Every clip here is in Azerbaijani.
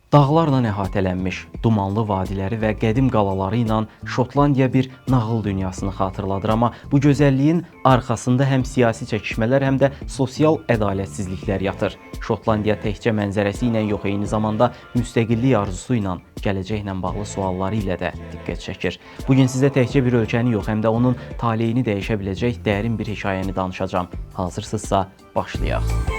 Dağlarla əhatələnmiş, dumanlı vadiləri və qədim qalaları ilə Şotlandiya bir nağıl dünyasını xatırladır, amma bu gözəlliyin arxasında həm siyasi çəkişmələr, həm də sosial ədalətsizliklər yatır. Şotlandiya təkcə mənzərəsi ilə yox, eyni zamanda müstəqillik arzusu ilə, gələcəklə bağlı sualları ilə də diqqət çəkir. Bugün sizə təkcə bir ölkəni yox, həm də onun taleyini dəyişə biləcək dərin bir hekayəni danışacağam. Hazırsınızsa başlayaq.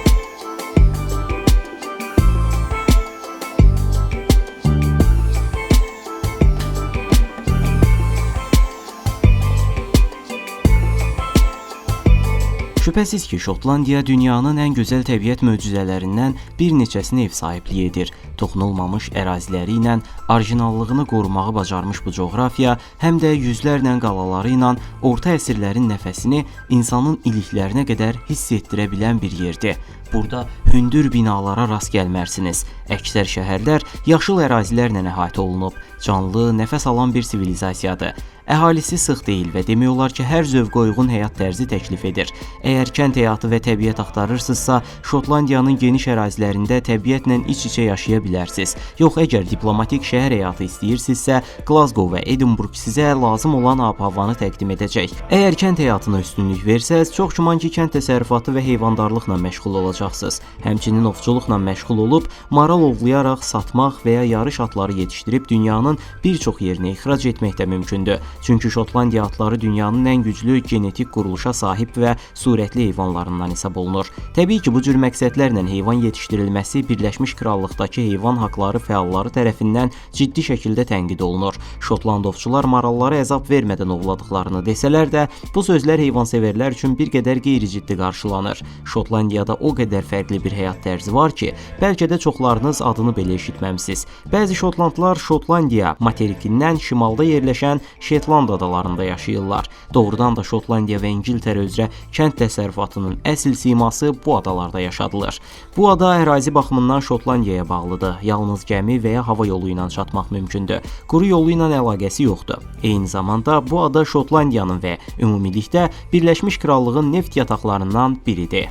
Şübhəsiz ki, Şotlandiya dünyanın ən gözəl təbiət möcüzələrindən bir neçəsinə ev sahibliyi edir. Toxunulmamış əraziləri ilə orijinallığını qorumağı bacarmış bu coğrafiya həm də yüzlərlə qalaları ilə orta əsrlərin nəfəsini insanın iliklərinə qədər hiss etdirə bilən bir yerdir. Burada hündür binalara rast gəlmərsiniz. Əksər şəhərlər yaşıl ərazilərlə əhatə olunub, canlı, nəfəs alan bir sivilizasiyadır. Əhalisi sıx deyil və demək olar ki, hər zövqə uyğun həyat tərzi təklif edir. Əgər kənd həyatı və təbiət axtarırsınızsa, Şotlandiyanın geniş ərazilərində təbiətlə iç-içə yaşaya bilərsiniz. Yox, əgər diplomatik şəhər həyatı istəyirsinizsə, Glasgow və Edinburgh sizə lazım olan ab-havanı təqdim edəcək. Əgər kənd həyatına üstünlük versəz, çox güman ki, kənd təsərrüfatı və heyvandarlıqla məşğul olacaqsınız. Həmçinin ovçuluqla məşğul olub, maral ovlayaraq satmaq və ya yarış atları yetişdirib dünyanın bir çox yerinə ixrac etmək də mümkündür. Çünki Şotlandiya atları dünyanın ən güclü genetik quruluşa sahib və surətli heyvanlarından hesab olunur. Təbii ki, bu cür məqsədlərlə heyvan yetişdirilməsi Birləşmiş Krallıqdakı heyvan haqları fəalları tərəfindən ciddi şəkildə tənqid olunur. Şotlandovçular marallara əzab vermədən ovladıqlarını desələr də, bu sözlər heyvansevərlər üçün bir qədər qeyri-ciddi qarşılanır. Şotlandiyada o qədər fərqli bir həyat tərzi var ki, bəlkə də çoxlarınız adını belə eşitməmisiniz. Bəzi şotlandlar Şotlandiya materikindən şimalda yerləşən Şetland adalarında yaşayırlar. Doğrudan da Şotlandiya və İngiltərə üzrə kənd təsərrüfatının əsl siması bu adalarda yaşadılır. Bu ada ərazi baxımından Şotlandiyaya bağlıdır. Yalnız gəmi və ya hava yolu ilə çatmaq mümkündür. Quru yolu ilə əlaqəsi yoxdur. Eyni zamanda bu ada Şotlandiyanın və ümumilikdə Birləşmiş Krallığın neft yataqlarından biridir.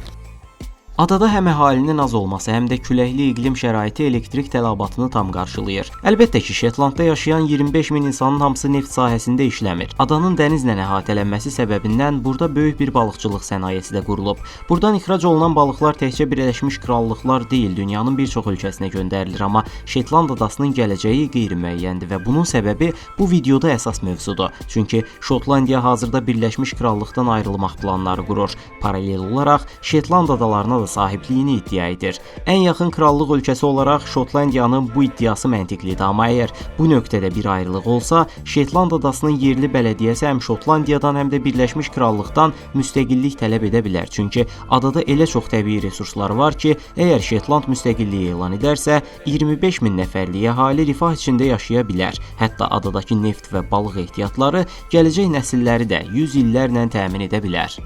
Adada həm əhalinin az olması, həm də küləkli iqlim şəraiti elektrik tələbatını tam qarşılayır. Əlbəttə ki, Şetlandda yaşayan 25 min insanın hamısı neft sahəsində işləmir. Adanın dənizlə əhatələnməsi səbəbindən burada böyük bir balıqçılıq sənayesi də qurulub. Buradan ixrac olunan balıqlar təkcə Birləşmiş Krallıqlar deyil, dünyanın bir çox ölkəsinə göndərilir, amma Şetland adasının gələcəyi qeyri-müəyyəndir və bunun səbəbi bu videoda əsas mövzudur. Çünki Şotlandiya hazırda Birləşmiş Krallıqdan ayrılmaq planları qurur. Paralel olaraq Şetland adalarına da sahibliyini iddia edir. Ən yaxın krallıq ölkəsi olaraq Şotlandiyanın bu iddiası məntiqlidir, amma əgər bu nöqtədə bir ayrılıq olsa, Şetland adasının yerli bələdiyyəsi həm Şotlandiyadan, həm də Birləşmiş Krallıqdan müstəqillik tələb edə bilər. Çünki adada elə çox təbii resurslar var ki, əgər Şetland müstəqilliyi elan edərsə, 25 min nəfərlik əhali rifah içində yaşaya bilər. Hətta adadakı neft və balıq ehtiyatları gələcək nəsilləri də 100 illərlə təmin edə bilər.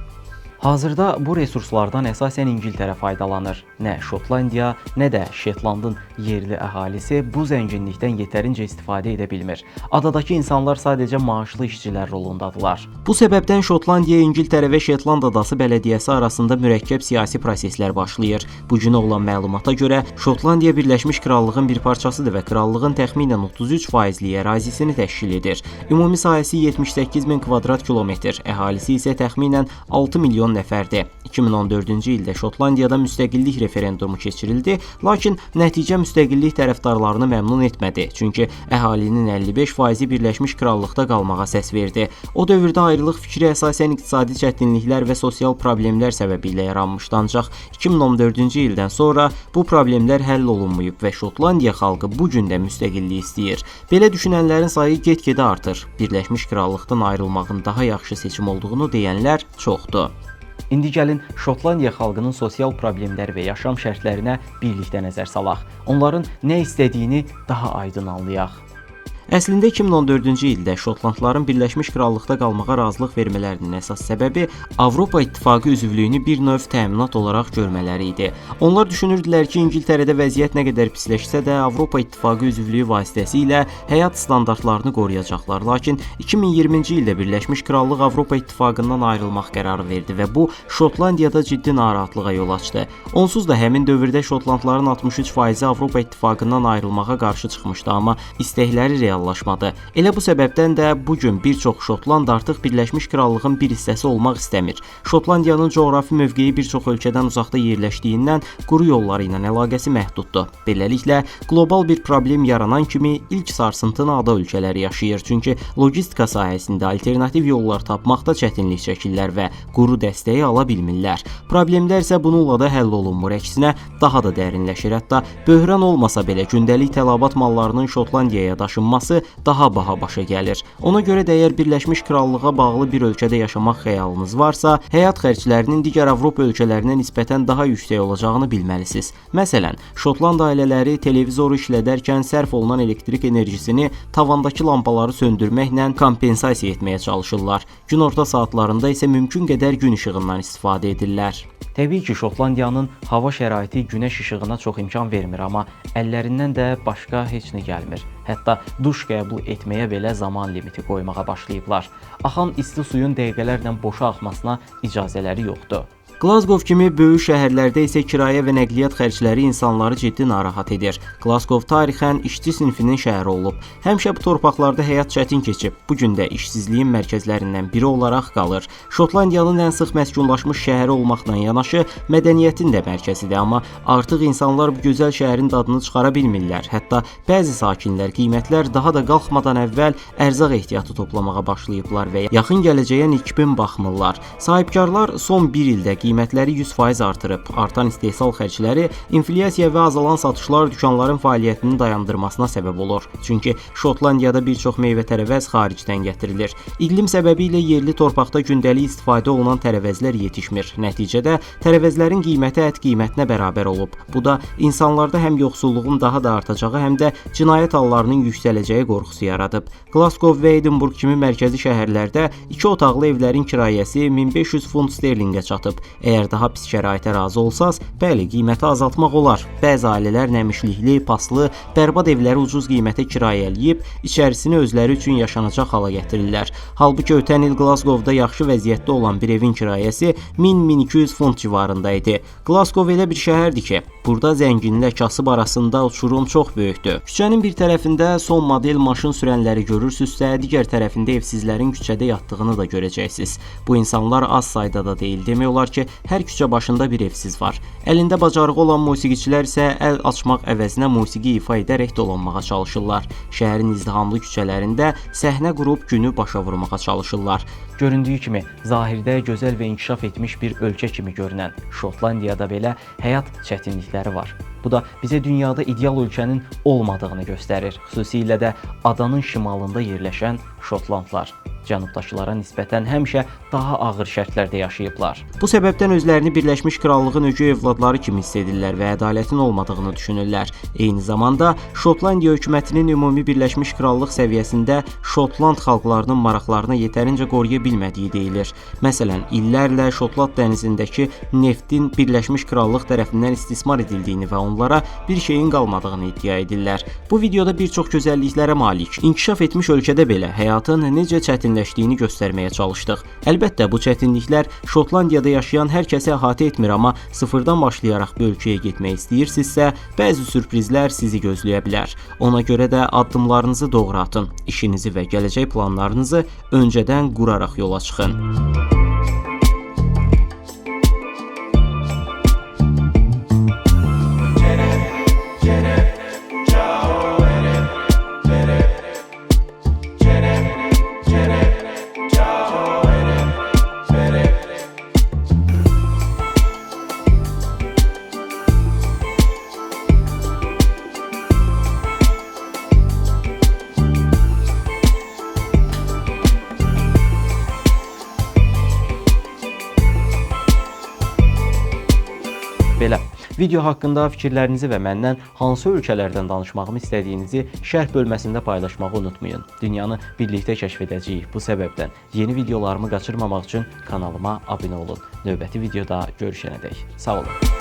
Hazırda bu resurslardan əsasən İngiltərə faydalanır. Nə Şotlandiya, nə də Şetlandın yerli əhalisi bu zənginlikdən yetərincə istifadə edə bilmir. Adadakı insanlar sadəcə maaşlı işçilər rolundadılar. Bu səbəbdən Şotlandiya, İngiltərə və Şetland adası bələdiyyəsi arasında mürəkkəb siyasi proseslər başlayır. Bu günə olan məlumata görə Şotlandiya Birləşmiş Krallığın bir parçasıdır və krallığın təxminən 33%lik ərazisini təşkil edir. Ümumi sahəsi 78 min kvadrat kilometr, əhalisi isə təxminən 6 milyon nəfərdir. 2014-cü ildə Şotlandiyada müstəqillik referendumu keçirildi, lakin nəticə müstəqillik tərəfdarlarını məmnun etmədi, çünki əhalinin 55%-i Birləşmiş Krallıqda qalmağa səs verdi. O dövrdə ayrılıq fikri əsasən iqtisadi çətinliklər və sosial problemlər səbəbilə yaranmışdı, ancaq 2014-cü ildən sonra bu problemlər həll olunmayıb və Şotlandiya xalqı bu gün də müstəqillik istəyir. Belə düşünənlərin sayı get-gedə artır. Birləşmiş Krallıqdan ayrılmağın daha yaxşı seçim olduğunu deyənlər çoxdur. İndi gəlin Şotlandiya xalqının sosial problemləri və yaşam şərtlərinə birlikdə nəzər salaq. Onların nə istədiyini daha aydın anlayaq. Əslində 2014-cü ildə Şotlandların Birləşmiş Krallıqda qalmağa razılıq vermələrinin əsas səbəbi Avropa İttifaqı üzvlüyünü bir növ təminat olaraq görmələri idi. Onlar düşünürdülər ki, İngiltərədə vəziyyət nə qədər pisləşsə də Avropa İttifaqı üzvlüyü vasitəsilə həyat standartlarını qoruyacaqlar. Lakin 2020-ci ildə Birləşmiş Krallıq Avropa İttifaqından ayrılmaq qərarı verdi və bu Şotlandiyada ciddi narahatlığa yol açdı. Onsuz da həmin dövrdə Şotlandların 63% Avropa İttifaqından ayrılmağa qarşı çıxmışdı, amma istəkləri reallaşmadı. Elə bu səbəbdən də bu gün bir çox Şotland artıq Birləşmiş Krallığın bir hissəsi olmaq istəmir. Şotlandiyanın coğrafi mövqeyi bir çox ölkədən uzaqda yerləşdiyindən quru yolları ilə əlaqəsi məhduddur. Beləliklə, qlobal bir problem yaranan kimi ilk sarsıntını ada ölkələri yaşayır. Çünki logistika sahəsində alternativ yollar tapmaqda çətinlik çəkirlər və quru dəstəyi ala bilmirlər. Problemlər isə bununla da həll olunmur. Əksinə daha da dərinləşir. Hətta böhran olmasa belə gündəlik tələbat mallarının Şotlandiyaya daşınması daha baha başa gəlir. Ona görə də əgər Birləşmiş Krallığa bağlı bir ölkədə yaşamaq xəyalınız varsa, həyat xərclərinin digər Avropa ölkələrinə nisbətən daha yüksək olacağını bilməlisiniz. Məsələn, Şotland ailələri televizoru işlədərkən sərf olunan elektrik enerjisini tavandakı lampaları söndürməklə kompensasiya etməyə çalışırlar. Günorta saatlarında isə mümkün qədər gün işığından istifadə edirlər. Təbii ki, Şotlandiyanın hava şəraiti günəş işığına çox imkan vermir, amma əllərindən də başqa heç nə gəlmir. Hətta duş qəbul etməyə belə zaman limiti qoymağa başlayıblar. Axan isti suyun dəqiqələrlə boşa axmasına icazələri yoxdur. Glasgow kimi böyük şəhərlərdə isə kirayə və nəqliyyat xərcləri insanları ciddi narahat edir. Glasgow tarixən işçi sinfinin şəhəri olub. Həmişə bu torpaqlarda həyat çətin keçib. Bu gün də işsizliyin mərkəzlərindən biri olaraq qalır. Şotlandiyanın ən sıx məskunlaşmış şəhəri olmaqla yanaşı mədəniyyətin də mərkəzidir, amma artıq insanlar bu gözəl şəhərin dadını çıxara bilmirlər. Hətta bəzi sakinlər qiymətlər daha da qalxmadan əvvəl ərzaq ehtiyatı toplamağa başlayıblar və yaxın gələcəyə nikbin baxmırlar. Sahibkarlar son bir ildə qiymətləri 100% artırıb. Artan istehsal xərcləri, inflyasiya və azalan satışlar dükanların fəaliyyətini dayandırmasına səbəb olur. Çünki Şotlandiyada bir çox meyvə-tərəvəz xaricdən gətirilir. İqlim səbəbilə yerli torpaqda gündəlik istifadə olunan tərəvəzlər yetişmir. Nəticədə tərəvəzlərin qiyməti ət qiymətinə bərabər olub. Bu da insanlarda həm yoxsulluğun daha da artacağı, həm də cinayət hallarının yüksələcəyi qorxusu yaradıb. Glasgow və Edinburgh kimi mərkəzi şəhərlərdə 2 otaqlı evlərin kirayəsi 1500 funt sterlinqə çatıb. Əgər daha pis şəraitə razı olsaz, bəli, qiyməti azaltmaq olar. Bəzi ailələr nəmişlikli, paslı, bərbad evləri ucuz qiymətə kirayə eləyib, içərisini özləri üçün yaşanacaq hala gətirirlər. Halbuki ötən il Glasgowda yaxşı vəziyyətdə olan bir evin kirayəsi 1000-1200 funt civarında idi. Glasgow elə bir şəhərdir ki, burada zənginlə kasıb arasında uçurum çox böyükdür. Küçənin bir tərəfində son model maşın sürənləri görürsünüzsə, digər tərəfində evsizlərin küçədə yatdığını da görəcəksiniz. Bu insanlar az sayda da deyil. Demək olar ki, hər küçə başında bir evsiz var. Əlində bacarığı olan musiqiçilər isə əl açmaq əvəzinə musiqi ifa edərək dolanmağa çalışırlar. Şəhərin izdihamlı küçələrində səhnə qurub günü başa vurmağa çalışırlar. Göründüyü kimi, zahirdə gözəl və inkişaf etmiş bir ölkə kimi görünən Şotlandiyada belə həyat çətinlikləri var. Bu da bizə dünyada ideal ölkənin olmadığını göstərir. Xüsusilə də adanın şimalında yerləşən Şotlandlar cənubdakılara nisbətən həmişə daha ağır şərtlərdə yaşayıblar. Bu səbəbdən özlərini Birləşmiş Krallığın ögey övladları kimi hiss edirlər və ədalətin olmadığını düşünürlər. Eyni zamanda Şotlandiya hökumətinin ümumi Birləşmiş Krallıq səviyyəsində Şotland xalqlarının maraqlarını yetərincə qoruya bilmədiyi deyilir. Məsələn, illərlə Şotland dənizindəki neftin Birləşmiş Krallıq tərəfindən istismar edildiyini və onlara bir şeyin qalmadığını iddia edirlər. Bu videoda bir çox gözəlliklərə malik, inkişaf etmiş ölkədə belə həyatın necə çətinləşdiyini göstərməyə çalışdıq. Əlbəttə, bu çətinliklər Şotlandiyada yaşayan hər kəsi əhatə etmir, amma sıfırdan başlayaraq bir ölkəyə getmək istəyirsinizsə, bəzi sürprizlər sizi gözləyə bilər. Ona görə də addımlarınızı doğru atın, işinizi və gələcək planlarınızı öncədən quraraq yola çıxın. Video haqqında fikirlərinizi və məndən hansı ölkələrdən danışmağımı istədiyinizi şərh bölməsində paylaşmağı unutmayın. Dünyanı birlikdə kəşf edəcəyik. Bu səbəbdən yeni videolarımı qaçırmamaq üçün kanalıma abunə olun. Növbəti videoda görüşənədək. Sağ olun.